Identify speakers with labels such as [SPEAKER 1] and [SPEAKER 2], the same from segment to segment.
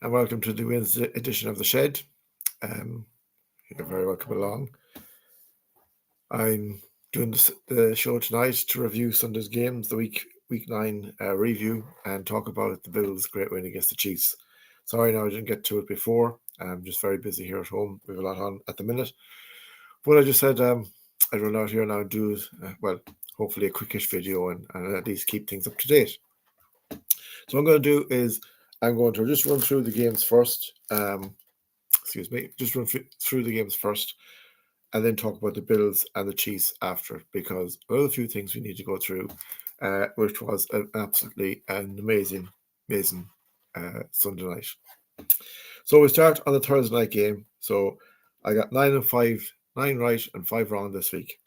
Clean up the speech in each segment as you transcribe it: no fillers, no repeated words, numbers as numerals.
[SPEAKER 1] and welcome to the Wednesday edition of The Shed. You're very welcome along. I'm doing the show tonight to review Sunday's games, the Week 9 review, and talk about the Bills' great win against the Chiefs. Sorry, now I didn't get to it before. I'm just very busy here at home. We have a lot on at the minute. But I just said I'd run out here now and do, hopefully a quickish video and at least keep things up to date. So what I'm going to do is I'm going to just run through the games first. Just run through the games first and then talk about the Bills and the Chiefs after, because there are a few things we need to go through, which was an amazing Sunday night. So we start on the Thursday night game. So I got 9 right and 5 wrong this week.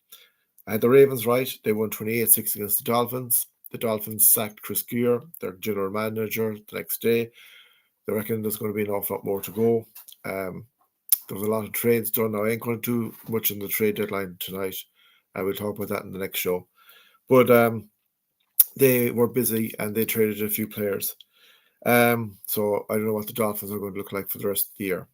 [SPEAKER 1] I had the Ravens right. They won 28-6 against the Dolphins. The Dolphins sacked Chris Gear, their general manager, the next day. They reckon there's going to be an awful lot more to go. There was a lot of trades done. Now, I ain't going to do much in the trade deadline tonight. We'll talk about that in the next show. But they were busy and they traded a few players. So I don't know what the Dolphins are going to look like for the rest of the year.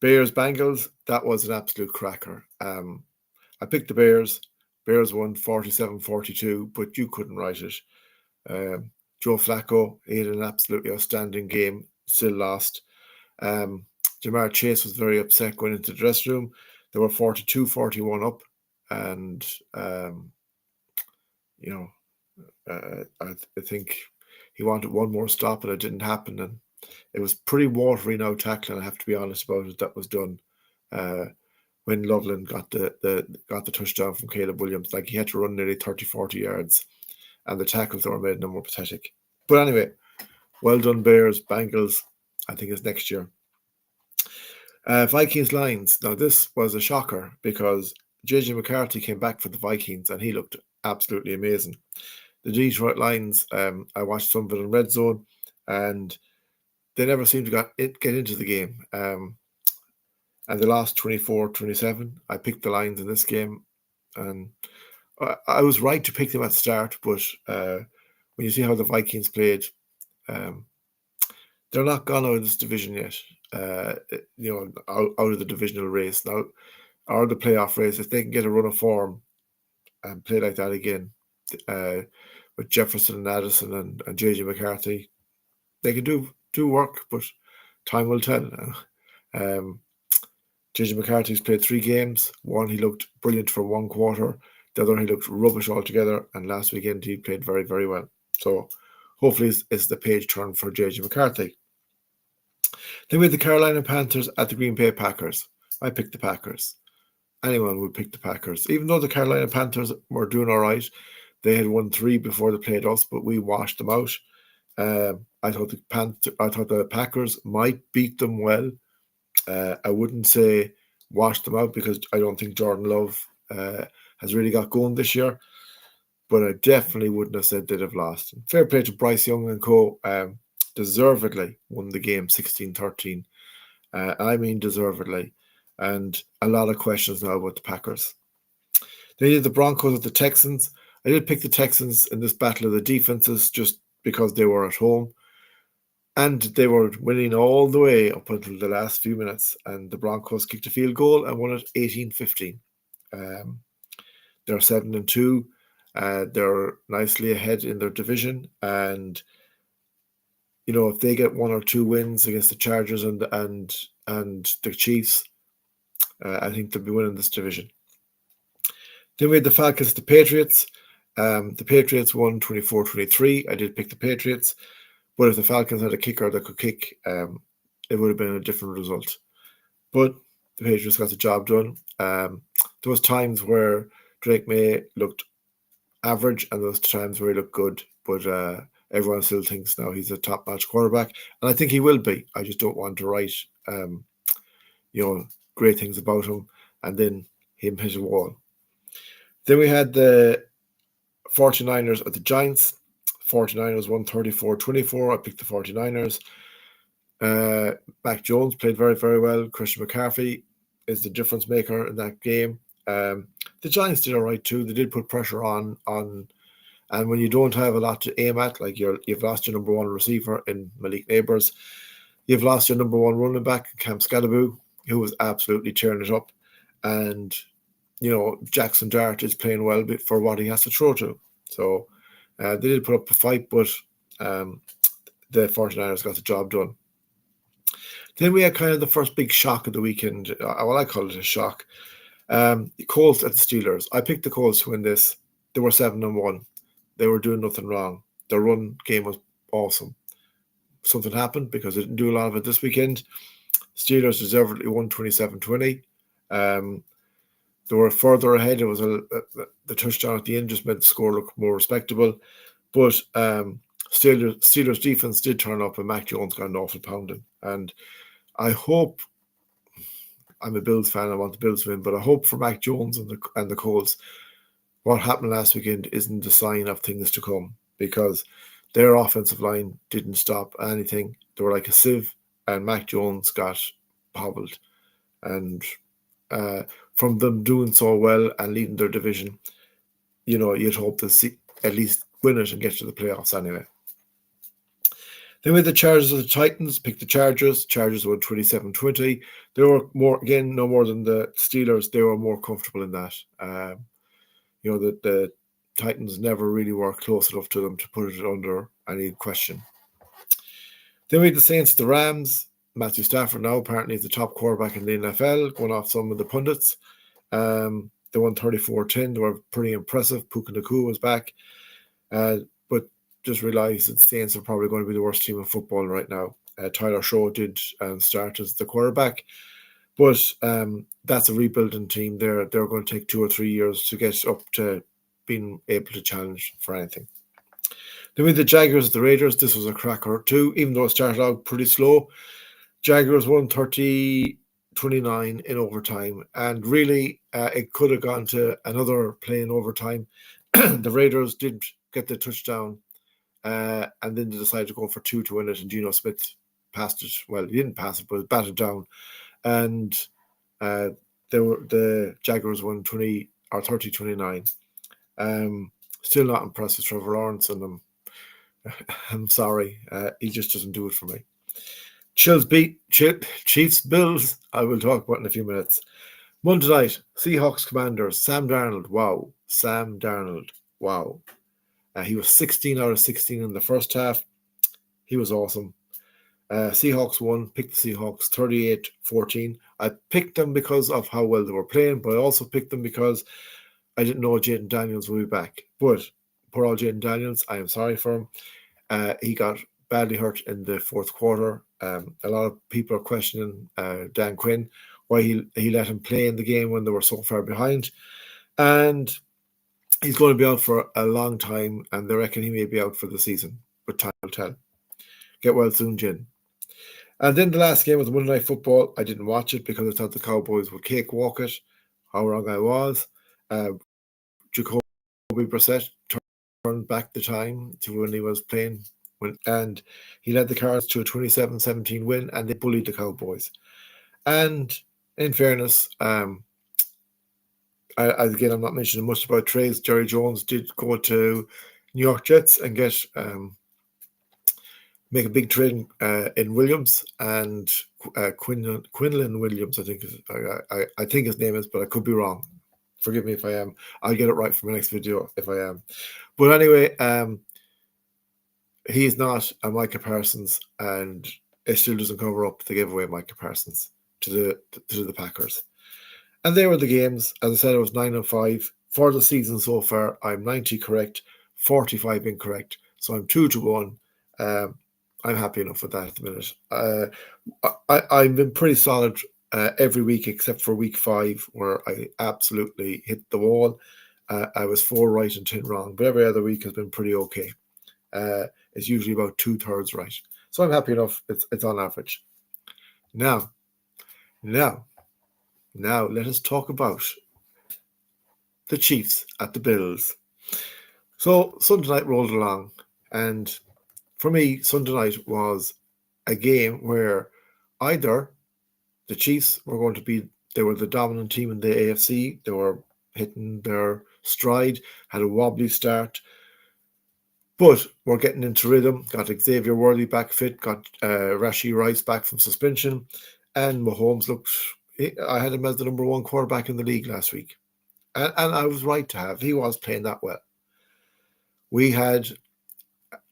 [SPEAKER 1] Bears-Bengals, that was an absolute cracker. I picked the Bears. Bears won 47-42, but you couldn't write it. Joe Flacco, he had an absolutely outstanding game, still lost. Jamar Chase was very upset going into the dressing room. They were 42-41 up, and I think he wanted one more stop, and it didn't happen. And it was pretty watery now tackling. I have to be honest about it. That was done when Loveland got the touchdown from Caleb Williams. Like, he had to run nearly 30-40 yards, and the tackles that were made no more pathetic. But anyway, well done, Bears. Bengals, I think it's next year. Vikings Lions. Now, this was a shocker because JJ McCarthy came back for the Vikings and he looked absolutely amazing. The Detroit Lions, I watched some of it in Red Zone, and they never seemed to get into the game. And they lost 24-27. I picked the Lions in this game, and I was right to pick them at the start, but when you see how the Vikings played, they're not gone out of this division yet. Out of the divisional race now, or the playoff race. If they can get a run of form and play like that again, with Jefferson and Addison and JJ McCarthy, they can do work, but time will tell. JJ McCarthy's played 3 games. One, he looked brilliant for 1 quarter. The other, he looked rubbish altogether. And last weekend, he played very, very well. So hopefully it's the page turn for JJ McCarthy. Then we had the Carolina Panthers at the Green Bay Packers. I picked the Packers. Anyone would pick the Packers. Even though the Carolina Panthers were doing all right, they had won 3 before they played us, but we washed them out. I thought the Packers might beat them well. I wouldn't say wash them out because I don't think Jordan Love has really got going this year. But I definitely wouldn't have said they'd have lost. Fair play to Bryce Young and co. Deservedly won the game 16-13. I mean deservedly. And a lot of questions now about the Packers. They did the Broncos at the Texans. I did pick the Texans in this battle of the defenses just because they were at home. And they were winning all the way up until the last few minutes. And the Broncos kicked a field goal and won it 18-15. They're 7-2. They're nicely ahead in their division. And if they get 1 or 2 wins against the Chargers and the Chiefs, I think they'll be winning this division. Then we had the Falcons at the Patriots. The Patriots won 24-23. I did pick the Patriots. But if the Falcons had a kicker that could kick, it would have been a different result. But the Patriots got the job done. There was times where Drake May looked average and those times where he looked good. But everyone still thinks now he's a top-notch quarterback. And I think he will be. I just don't want to write, great things about him and then him hit a wall. Then we had the 49ers at the Giants. 49ers won 34-24. I picked the 49ers. Mac Jones played very, very well. Christian McCaffrey is the difference maker in that game. The Giants did all right too. They did put pressure on, and when you don't have a lot to aim at, like you've lost your number 1 receiver in Malik Neighbors, You've lost your number one running back, Cam Scadaboo, who was absolutely tearing it up. And, Jackson Dart is playing well for what he has to throw to. So they did put up a fight, but the 49ers got the job done. Then we had kind of the first big shock of the weekend. Well, I call it a shock. Colts at the Steelers. I picked the Colts to win this. They were 7-1. They were doing nothing wrong. Their run game was awesome. Something happened because they didn't do a lot of it this weekend. Steelers deservedly won 27-20. They were further ahead. It was the touchdown at the end just made the score look more respectable. But Steelers defense did turn up, and Mac Jones got an awful pounding. And I hope, I'm a Bills fan, I want the Bills to win, but I hope for Mac Jones and the Colts, what happened last weekend isn't a sign of things to come, because their offensive line didn't stop anything. They were like a sieve, and Mac Jones got hobbled. And from them doing so well and leading their division, you'd hope to see at least win it and get to the playoffs anyway. Then with the Chargers and the Titans, picked the Chargers. Chargers won 27-20. They were no more than the Steelers. They were more comfortable in that. The Titans never really were close enough to them to put it under any question. Then we had the Saints, the Rams. Matthew Stafford now apparently is the top quarterback in the NFL, going off some of the pundits. They won 34-10. They were pretty impressive. Puka Nacua was back. But just realised that the Saints are probably going to be the worst team in football right now. Tyler Shaw did start as the quarterback. But that's a rebuilding team. They're going to take 2 or 3 years to get up to being able to challenge for anything. Then with the Jaguars, the Raiders, this was a cracker too, even though it started out pretty slow. Jaguars won 30-29 in overtime, and really it could have gone to another play in overtime. The Raiders did get the touchdown, and then they decided to go for 2 to win it, and Geno Smith passed it. Well, he didn't pass it, but it batted down, and the Jaguars won 30-29. Still not impressed with Trevor Lawrence, and I'm sorry, he just doesn't do it for me. Chiefs, Bills, I will talk about in a few minutes. Monday night, Seahawks, Commanders, Sam Darnold, wow. He was 16 out of 16 in the first half. He was awesome. Seahawks won, picked the Seahawks 38-14. I picked them because of how well they were playing, but I also picked them because I didn't know Jayden Daniels would be back. But poor old Jayden Daniels, I am sorry for him. He got badly hurt in the fourth quarter. A lot of people are questioning Dan Quinn, why he let him play in the game when they were so far behind. And he's going to be out for a long time, and they reckon he may be out for the season, but time will tell. Get well soon, Jin. And then the last game was Monday Night Football. I didn't watch it because I thought the Cowboys would cakewalk it. How wrong I was. Jacoby Brissett turned back the time to when he was playing, and he led the Cards to a 27-17 win, and they bullied the Cowboys. And in fairness, again, I'm not mentioning much about trades. Jerry Jones did go to New York Jets and get make a big trade in Williams, and Quinlan Williams, I think his name is, but I could be wrong. Forgive me if I am. I'll get it right for my next video if I am. But anyway, he's not a Micah Parsons, and it still doesn't cover up the giveaway Micah Parsons to the Packers. And there were the games. As I said, it was 9-5 for the season so far. I'm 90 correct, 45 incorrect, so I'm 2-1. I'm happy enough with that at the minute. I've been pretty solid every week except for week 5, where I absolutely hit the wall. I was 4 right and 10 wrong, but every other week has been pretty okay. It's usually about 2/3 right, so I'm happy enough. It's on average. Now, let us talk about the Chiefs at the Bills. So Sunday night rolled along, and for me, Sunday night was a game where either the Chiefs were going to be, they were the dominant team in the AFC, they were hitting their stride, had a wobbly start, But we're getting into rhythm. Got Xavier Worthy back fit. Got Rashee Rice back from suspension. And Mahomes looked... I had him as the number one quarterback in the league last week. And I was right to have. He was playing that well. We had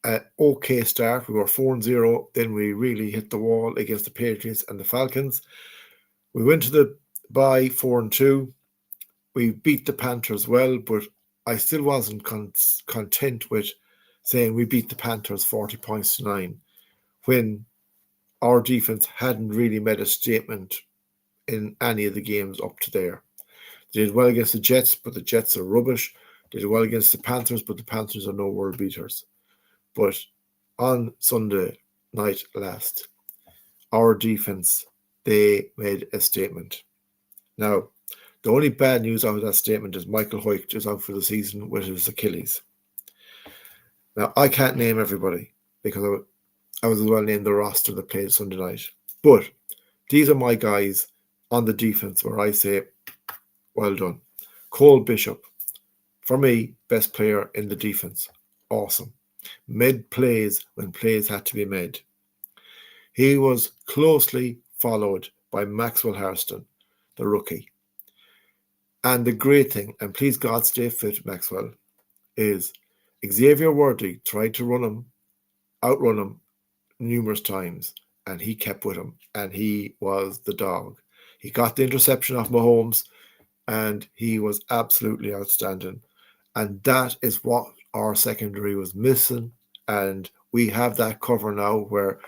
[SPEAKER 1] an okay start. We were 4-0. Then we really hit the wall against the Patriots and the Falcons. We went to the bye 4-2. We beat the Panthers well, but I still wasn't content with saying we beat the Panthers 40-9 when our defense hadn't really made a statement in any of the games up to there. They did well against the Jets, but the Jets are rubbish. They did well against the Panthers, but the Panthers are no world beaters. But on Sunday night last, our defense, they made a statement. Now, the only bad news out of that statement is Michael Hoyt is out for the season with his Achilles. Now, I can't name everybody because I was as well named the roster that played Sunday night. But these are my guys on the defense where I say, well done. Cole Bishop, for me, best player in the defense. Awesome. Made plays when plays had to be made. He was closely followed by Maxwell Hairston, the rookie. And the great thing, and please God stay fit, Maxwell, is Xavier Worthy tried to outrun him numerous times, and he kept with him, and he was the dog. He got the interception off Mahomes, and he was absolutely outstanding. And that is what our secondary was missing, and we have that cover now where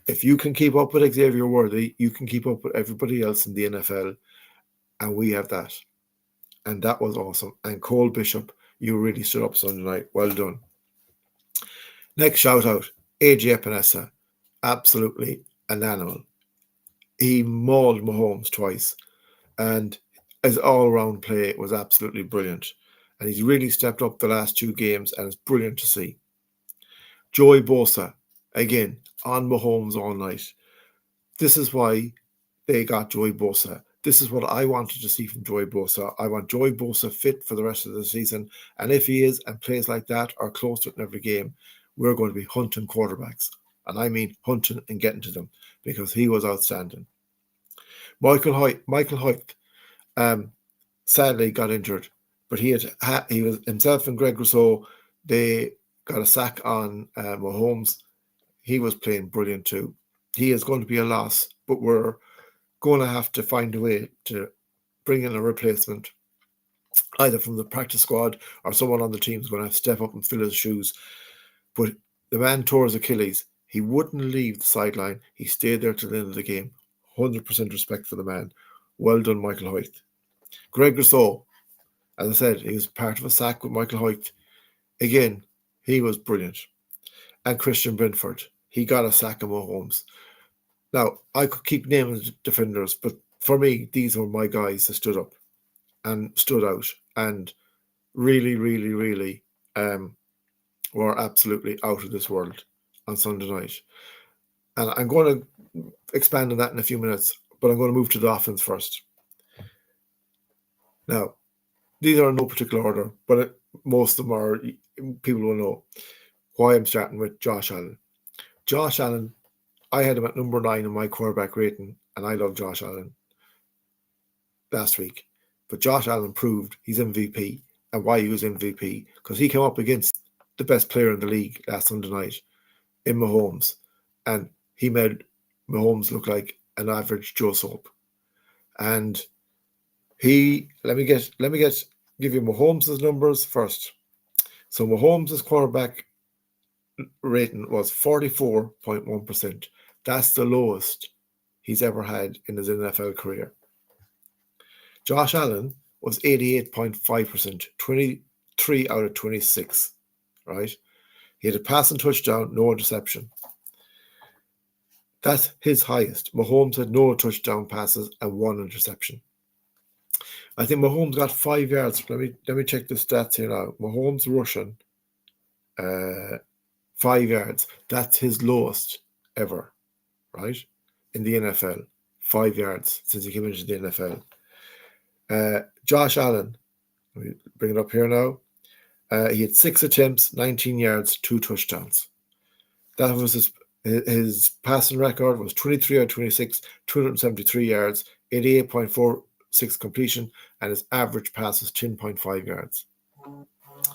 [SPEAKER 1] if you can keep up with Xavier Worthy, you can keep up with everybody else in the NFL, and we have that. And that was awesome. And Cole Bishop, you really stood up Sunday night. Well done. Next shout out, AJ Epinesa. Absolutely an animal. He mauled Mahomes twice. And his all-round play was absolutely brilliant. And he's really stepped up the last two games, and it's brilliant to see. Joey Bosa, again, on Mahomes all night. This is why they got Joey Bosa. This is what I wanted to see from Joey Bosa. I want Joey Bosa fit for the rest of the season. And if he is and plays like that or close to it in every game, we're going to be hunting quarterbacks. And I mean hunting and getting to them because he was outstanding. Michael Hoyt sadly got injured, but he was himself and Greg Rousseau, they got a sack on Mahomes. He was playing brilliant too. He is going to be a loss, but we're going to have to find a way to bring in a replacement, either from the practice squad or someone on the team is going to have to step up and fill his shoes. But the man tore his Achilles. He wouldn't leave the sideline. He stayed there till the end of the game. 100% respect for the man. Well done, Michael Hoyt. Greg Rousseau, as I said, he was part of a sack with Michael Hoyt. Again, he was brilliant. And Christian Brentford, he got a sack of Mahomes. Now, I could keep naming defenders, but for me, these were my guys that stood up and stood out and really, really, really were absolutely out of this world on Sunday night. And I'm going to expand on that in a few minutes, but I'm going to move to the offense first. Now, these are in no particular order, but most of them are, people will know why I'm starting with Josh Allen. Josh Allen, I had him at number 9 in my quarterback rating, and I love Josh Allen last week. But Josh Allen proved he's MVP, and why he was MVP, because he came up against the best player in the league last Sunday night in Mahomes, and he made Mahomes look like an average Joe Soap. And let me give you Mahomes' numbers first. So Mahomes' quarterback rating was 44.1%. That's the lowest he's ever had in his NFL career. Josh Allen was 88.5%, 23 out of 26, right? He had a passing touchdown, no interception. That's his highest. Mahomes had no touchdown passes and 1 interception. I think Mahomes got 5 yards. Let me check the stats here now. Mahomes rushing 5 yards. That's his lowest ever, right? In the NFL. 5 yards since he came into the NFL. Josh Allen, let me bring it up here now. He had 6 attempts, 19 yards, 2 touchdowns. That was his passing record was 23 out of 26, 273 yards, 88.46 completion, and his average pass was 10.5 yards.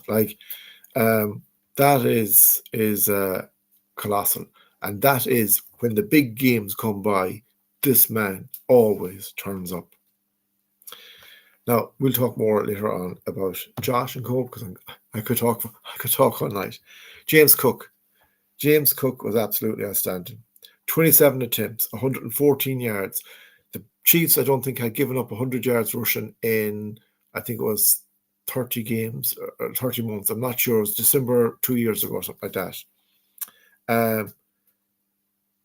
[SPEAKER 1] Like, that is colossal. And that is when the big games come by, this man always turns up. Now, we'll talk more later on about Josh and Cole, because I could talk all night. James Cook was absolutely outstanding. 27 attempts, 114 yards. The Chiefs, I don't think, had given up 100 yards rushing in, I think it was 30 games or 30 months. I'm not sure. It was December 2 years ago or something like that.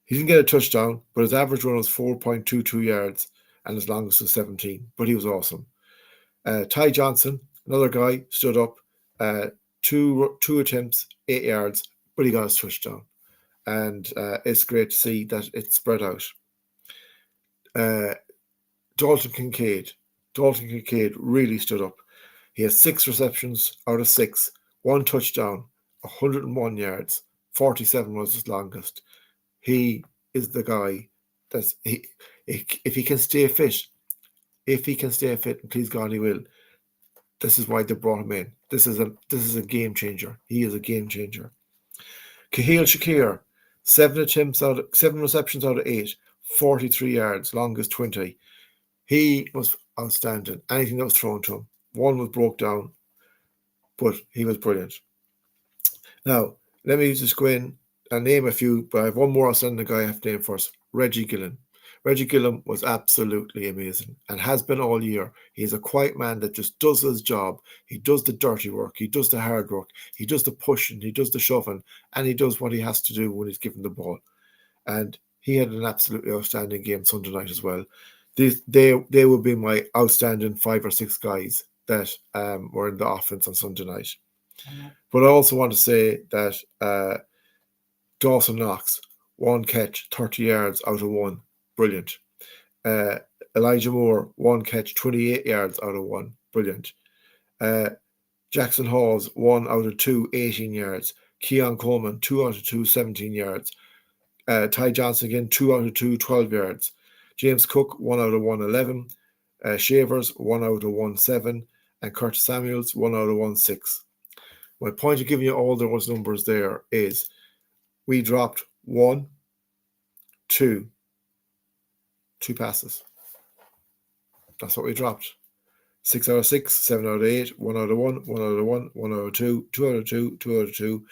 [SPEAKER 1] He didn't get a touchdown, but his average run was 4.22 yards and his longest was 17. But he was awesome. Ty Johnson, another guy, stood up. Two attempts, 8 yards, but he got his touchdown. And it's great to see that it's spread out. Dalton Kincaid really stood up. He had 6 receptions out of 6, 1 touchdown, 101 yards, 47 was his longest. He is the guy if he can stay fit, and please God he will. This is why they brought him in. This is a game changer. He is a game changer. Kahil Shakir, 7 receptions out of 8, 43 yards, longest 20. He was outstanding. Anything that was thrown to him. 1 was broke down, but he was brilliant. Now, let me just go in and name a few, but I have one more outstanding guy I have to name first. Reggie Gillen. Reggie Gillen was absolutely amazing and has been all year. He's a quiet man that just does his job. He does the dirty work. He does the hard work. He does the pushing. He does the shoving. And he does what he has to do when he's given the ball. And he had an absolutely outstanding game Sunday night as well. They would be my outstanding 5 or 6 guys that were in the offense on Sunday night. But I also want to say that Dawson Knox, 1 catch, 30 yards out of 1. Brilliant. Elijah Moore, 1 catch, 28 yards out of 1. Brilliant. Jackson Hawes, 1 out of 2, 18 yards. Keon Coleman, 2 out of 2, 17 yards. Ty Johnson again, 2 out of 2, 12 yards. James Cook, 1 out of 1, 11. Shavers, 1 out of 1, 7. And Curtis Samuels, 1 out of 1, 6. My point of giving you all those numbers there is we dropped 1, 2 passes. That's what we dropped. 6 out of 6, 7 out of 8, 1 out of 1, 1 out of 1, 1 out of 2, 2 out of 2, 2 out of 2,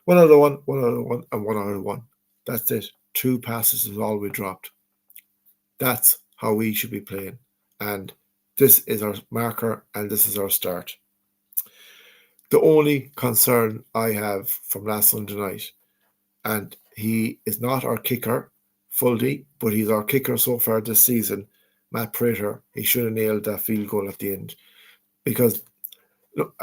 [SPEAKER 1] 1 out of 1, 1 out of 1, and 1 out of 1. That's it. 2 passes is all we dropped. That's how we should be playing. And this is our marker and this is our start. The only concern I have from last Sunday night, and he is not our kicker fully, but he's our kicker so far this season, Matt Prater. He should have nailed that field goal at the end. Because look,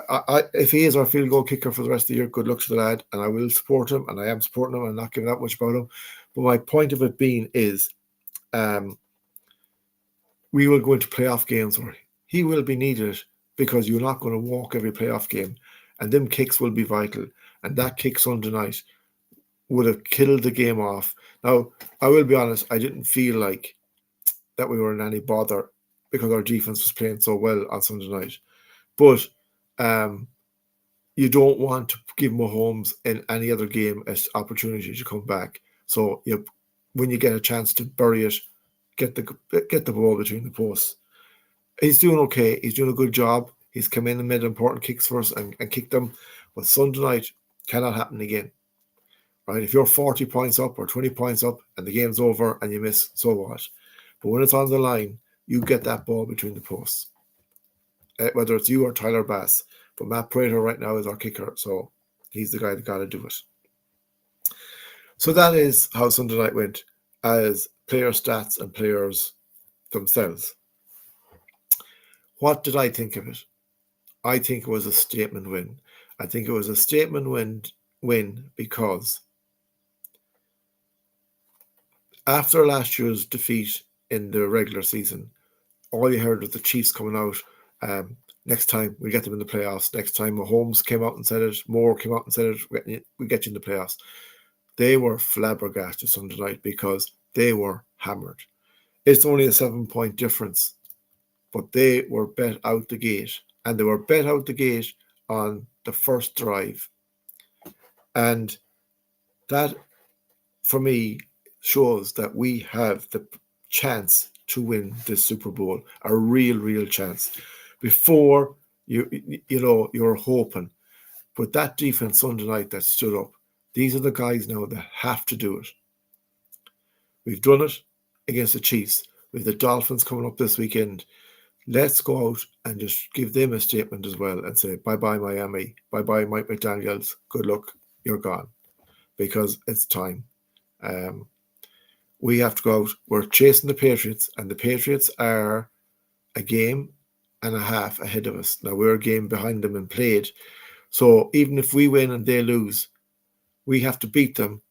[SPEAKER 1] if he is our field goal kicker for the rest of the year, good luck to the lad, and I will support him, and I am supporting him. I'm not giving that much about him. But my point of it being is we will go into playoff games where he will be needed because you're not going to walk every playoff game, and them kicks will be vital. And that kick Sunday night would have killed the game off. Now, I will be honest, I didn't feel like that we were in any bother because our defense was playing so well on Sunday night. But you don't want to give Mahomes in any other game an opportunity to come back. So when you get a chance to bury it, get the ball between the posts. He's doing okay. He's doing a good job. He's come in and made important kicks for us and kicked them. But Sunday night cannot happen again. Right? If you're 40 points up or 20 points up and the game's over and you miss, so what? But when it's on the line, you get that ball between the posts. Whether it's you or Tyler Bass. But Matt Prater right now is our kicker, so he's the guy that got to do it. So that is how Sunday night went as player stats and players themselves. What did I think of it? I think it was a statement win. I think it was a statement win because after last year's defeat in the regular season, all you heard was the Chiefs coming out Next time we get them in the playoffs. Next time Mahomes came out and said it, Moore came out and said it, we get you in the playoffs. They were flabbergasted Sunday night because they were hammered. It's only a 7-point difference, but they were bet out the gate, and they were bet out the gate on the first drive. And that, for me, shows that we have the chance to win this Super Bowl, a real chance. Before you're hoping, but that defense Sunday night that stood up, these are the guys now that have to do it. We've done it against the Chiefs. With the Dolphins coming up this weekend, let's go out and just give them a statement as well and say, bye-bye Miami, bye-bye Mike McDaniels, good luck, you're gone. Because it's time. We have to go out. We're chasing the Patriots, and the Patriots are a game and a half ahead of us. Now, we're a game behind them and played. So even if we win and they lose, we have to beat them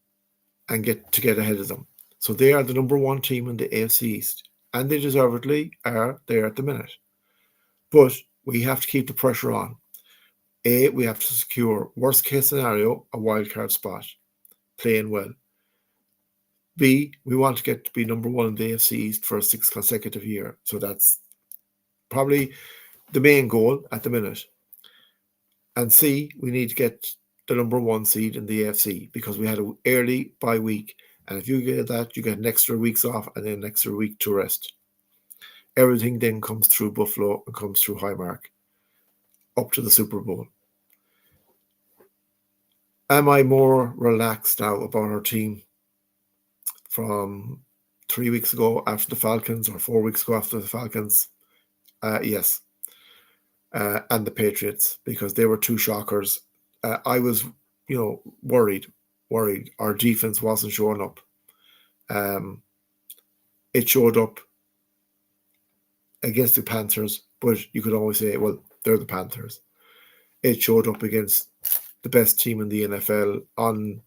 [SPEAKER 1] and get ahead of them. So they are the number one team in the AFC East, and they deservedly are there at the minute. But we have to keep the pressure on. A, we have to secure, worst case scenario, a wildcard spot, playing well. B, we want to get to be number one in the AFC East for a 6th consecutive year. So that's probably the main goal at the minute. And C, we need to get the number one seed in the AFC because we had an early bye week. And if you get that, you get an extra weeks off and then an extra week to rest. Everything then comes through Buffalo and comes through Highmark up to the Super Bowl. Am I more relaxed now about our team from 3 weeks ago after the Falcons or 4 weeks ago after the Falcons? Yes. And the Patriots, because they were two shockers. I was, worried. Our defense wasn't showing up. It showed up against the Panthers, but you could always say, well, they're the Panthers. It showed up against the best team in the NFL on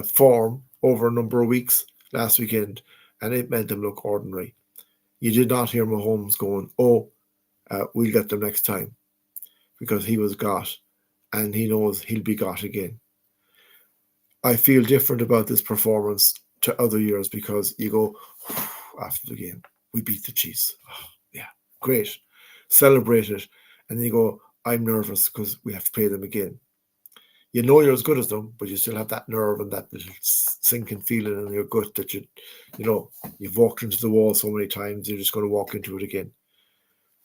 [SPEAKER 1] form over a number of weeks last weekend, and it made them look ordinary. You did not hear Mahomes going, we'll get them next time, because he was got, and he knows he'll be got again. I feel different about this performance to other years because you go, after the game, we beat the Chiefs. Oh, yeah, great. Celebrate it. And then you go, I'm nervous because we have to play them again. You know you're as good as them, but you still have that nerve and that little sinking feeling in your gut that you've walked into the wall so many times, you're just going to walk into it again.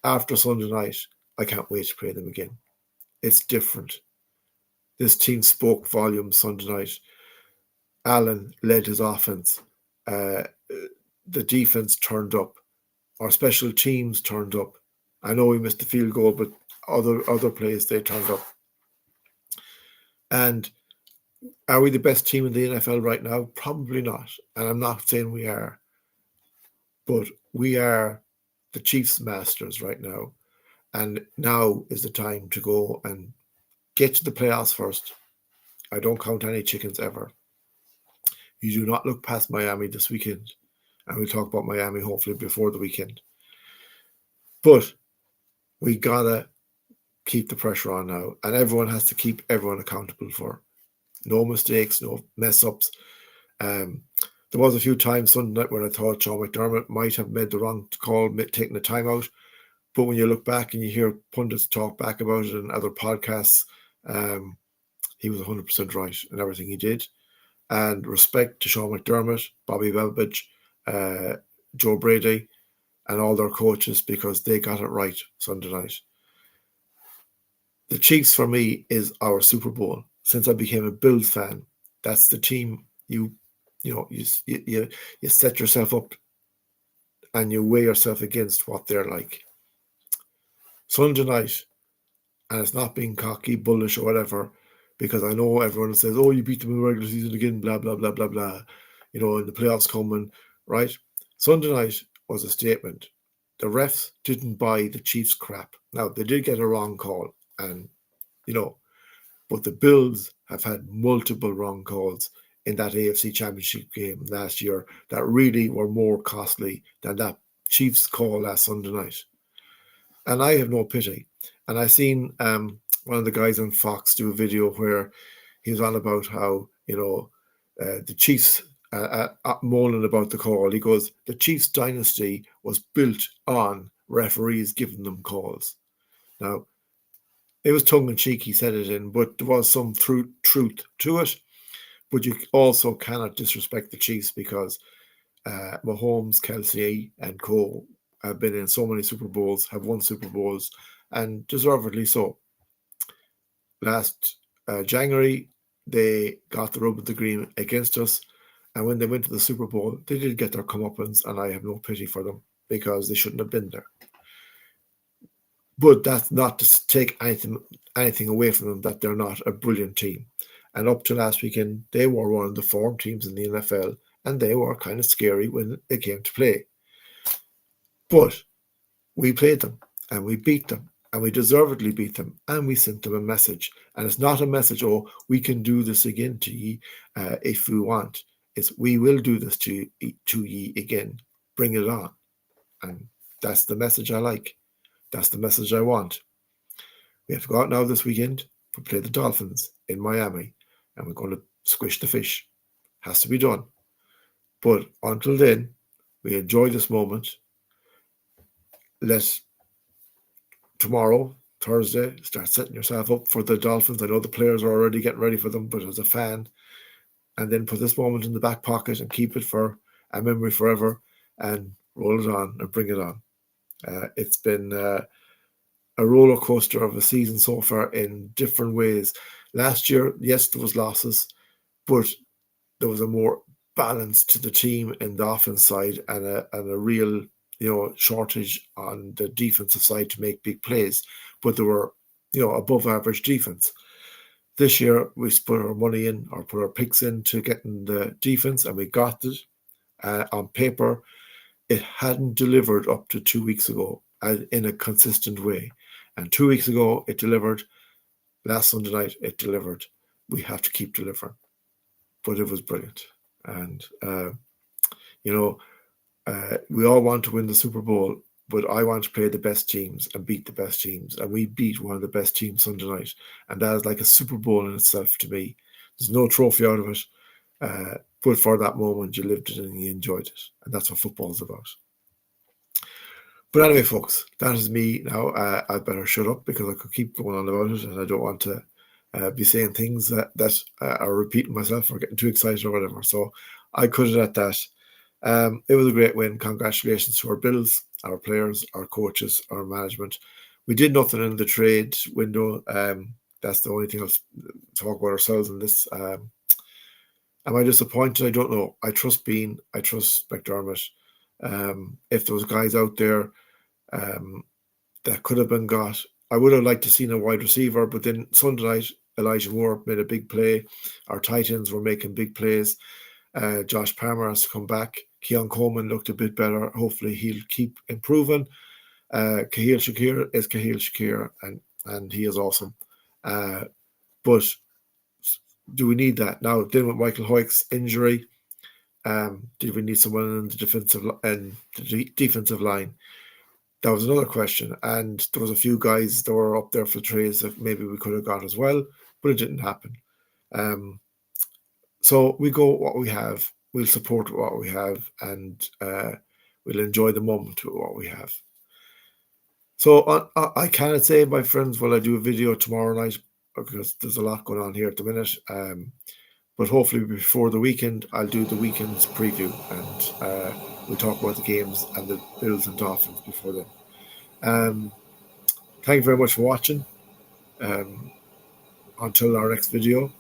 [SPEAKER 1] After Sunday night, I can't wait to play them again. It's different. This team spoke volumes Sunday night. Allen led his offense. The defense turned up. Our special teams turned up. I know we missed the field goal, but other plays, they turned up. And are we the best team in the NFL right now? Probably not. And I'm not saying we are. But we are the Chiefs masters right now. And now is the time to go and get to the playoffs first. I don't count any chickens ever. You do not look past Miami this weekend. And we'll talk about Miami hopefully before the weekend. But we got to keep the pressure on now. And everyone has to keep everyone accountable for. No mistakes, no mess-ups. There was a few times Sunday night where I thought Sean McDermott might have made the wrong call, taking the timeout. But when you look back and you hear pundits talk back about it in other podcasts, he was 100% right in everything he did. And respect to Sean McDermott, Bobby Babich, Joe Brady, and all their coaches because they got it right Sunday night. The Chiefs for me is our Super Bowl. Since I became a Bills fan, that's the team you set yourself up and you weigh yourself against what they're like. Sunday night, and it's not being cocky, bullish, or whatever, because I know everyone says, you beat them in the regular season again, blah, blah, blah, blah, blah. And the playoffs coming, right? Sunday night was a statement. The refs didn't buy the Chiefs crap. Now, they did get a wrong call, and, but the Bills have had multiple wrong calls in that AFC Championship game last year that really were more costly than that Chiefs call last Sunday night. And I have no pity. And I seen one of the guys on Fox do a video where he was on about how, the Chiefs, moaning about the call. He goes, the Chiefs dynasty was built on referees giving them calls. Now, it was tongue in cheek, he said it in, but there was some truth to it. But you also cannot disrespect the Chiefs because Mahomes, Kelsey, and Co have been in so many Super Bowls, have won Super Bowls, and deservedly so. Last January, they got the rub of the green against us, and when they went to the Super Bowl, they did get their comeuppance, and I have no pity for them because they shouldn't have been there. But that's not to take anything away from them that they're not a brilliant team. And up to last weekend, they were one of the form teams in the NFL, and they were kind of scary when it came to play. But we played them, and we beat them, and we deservedly beat them, and we sent them a message. And it's not a message, oh, we can do this again to ye if we want. It's we will do this to ye again. Bring it on. And that's the message I like. That's the message I want. We have to go out now this weekend. We play the Dolphins in Miami, and we're going to squish the fish. Has to be done. But until then, we enjoy this moment. Let tomorrow, Thursday, start setting yourself up for the Dolphins. I know the players are already getting ready for them, but as a fan, and then put this moment in the back pocket and keep it for a memory forever and roll it on and bring it on. It's been a roller coaster of a season so far in different ways. Last year, yes, there was losses, but there was a more balance to the team in the offense side and a real shortage on the defensive side to make big plays. But there were above average defense. This year, we put our money in or put our picks into getting the defense, and we got it. On paper, it hadn't delivered up to 2 weeks ago in a consistent way. And 2 weeks ago, it delivered. Last Sunday night, it delivered. We have to keep delivering. But it was brilliant. And, we all want to win the Super Bowl, but I want to play the best teams and beat the best teams. And we beat one of the best teams Sunday night. And that is like a Super Bowl in itself to me. There's no trophy out of it. But for that moment, you lived it and you enjoyed it. And that's what football is about. But anyway, folks, that is me now. I'd better shut up because I could keep going on about it, and I don't want to be saying things that are repeating myself or getting too excited or whatever. So I cut it at that. It was a great win. Congratulations to our Bills, our players, our coaches, our management. We did nothing in the trade window. That's the only thing I'll talk about ourselves in this. Am I disappointed? I don't know. I trust Bean. I trust McDermott. If there was guys out there that could have been got, I would have liked to seen a wide receiver, but then Sunday night, Elijah Moore made a big play. Our Titans were making big plays. Josh Palmer has to come back. Keon Coleman looked a bit better. Hopefully he'll keep improving. Kahil Shakir is Kahil Shakir, and he is awesome. But do we need that? Now, then with Michael Hoyt's injury, did we need someone in the defensive line? That was another question. And there was a few guys that were up there for trades that maybe we could have got as well, but it didn't happen. So we go what we have. We'll support what we have, and we'll enjoy the moment with what we have. So I cannot say, my friends, will I do a video tomorrow night because there's a lot going on here at the minute. But hopefully before the weekend, I'll do the weekend's preview, and we'll talk about the games and the Bills and Dolphins before then. Thank you very much for watching. Until our next video,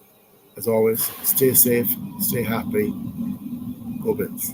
[SPEAKER 1] as always, stay safe, stay happy, go Bills.